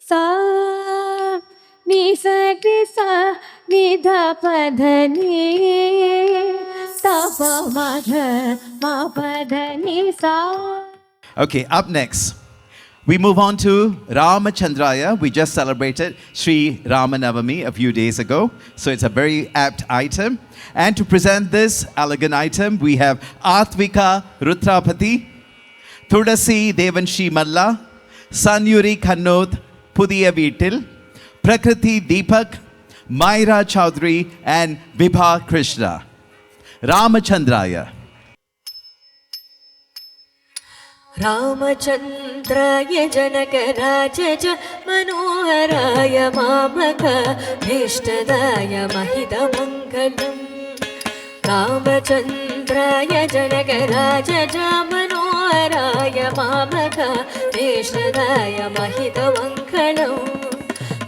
सा नि स रि सा नि ध प ध नि सा प म ध म प ध नि सा. Okay, up next, we move on to Ramachandraya. We just celebrated Sri Ramanavami a few days ago, so it's a very apt item. And to present this elegant item, we have Atvika Rutrapati, Thudasi Devanshi Malla, Sanyuri Kannod Pudiya Veetil, Prakriti Deepak, Myra Chaudhary, and Vibha Krishna. Ramachandraya. रामचन्द्राय Janakraj Manoharrai मामकाभीष्टदाय महितमङ्गलम्. रामचन्द्राय Janakraj Manoharrai मामकाभीष्टदाय महितमङ्गलम्.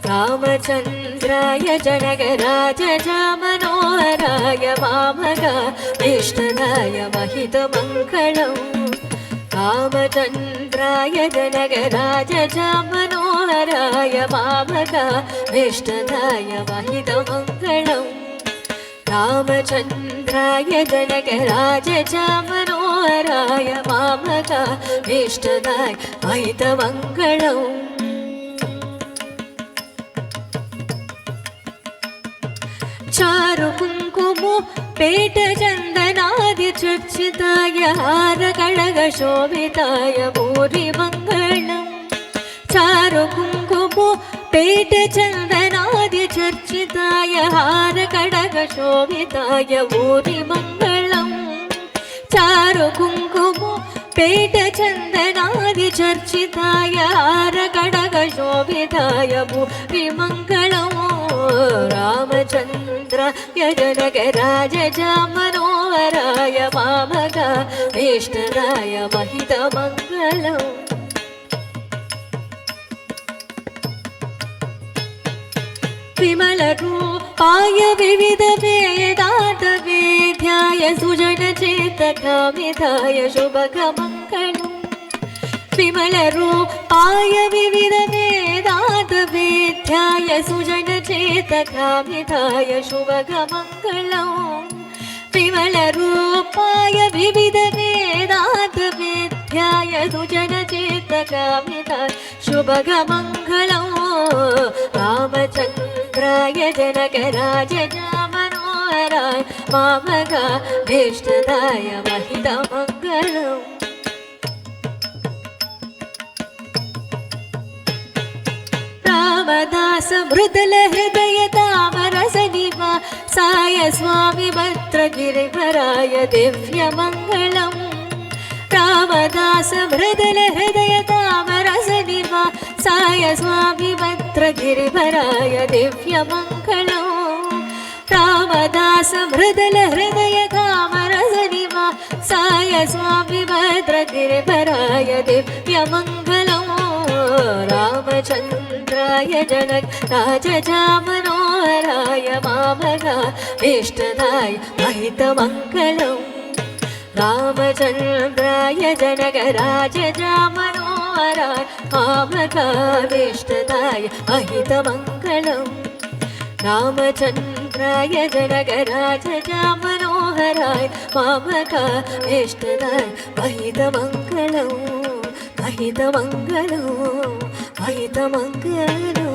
रामचन्द्राय Janakraj Manoharrai मामकाभीष्टदाय महितमङ्गलम्. रामचन्द्राय Janakraj Manoharrai मामकाभीष्टदाय महितमङ्गलम्. रामचन्द्राय Janakraj Manoharrai मामकाभीष्टदाय महितमङ्गलम्. चारु कुङ्कुमो पेट चन्दनादि चर्चिताय हार कड़ग शोभिताय भूरि मङ्गलम्. चारु कुङ्कुमो पेट चन्दनादि चर्चिताय हार कड़ग शोभिताय भूरि मङ्गलम्. चारु कुङ्कुमो पेट चन्दनादि चर्चिताय हार कड़ग शोभिताय भूरि मङ्गलम्. रामचन्द्राय जनकराज मनोहराय मामकाभीष्टदाय महितमङ्गलम्. विमलरूपाय विविध वेदान्त वेद्याय सुजनचेतकामिताय शुभकमङ्गलम्. विमलरूपाय विविध वेदान्त वेद्याय सुजनचेतकामिताय शुभकमङ्गलम्. विमलरूपाय विविध वेदान्त वेद्याय सुजनचेतकामिताय शुभकमङ्गलम्. रामचन्द्राय जनकराज मनोहराय मामकाभीष्टदाय महितमङ्गलम्. रामदास मृदुल हृदय तामरस निवासाय स्वामी भद्रगिरिवराय दिव्यमङ्गलम्. रामदास मृदुल हृदय तामरस निवासाय स्वामी भद्रगिरिवराय दिव्यमङ्गलम्. रामदास मृदुल हृदय तामरस निवासाय स्वामी भद्रगिरिवराय दिव्यमङ्गलम्. रामचन्द्राय जनकराज मनोहराय मामकाभीष्टदाय महितमङ्गलम्. रामचन्द्राय जनकराज मनोहराय मामकाभीष्टदाय महितमङ्गलम्. रामचन्द्राय जनकराज मनोहराय मामकाभीष्टदाय महितमङ्गलम्. महितमङ्गलम् महितमङ्गलम्.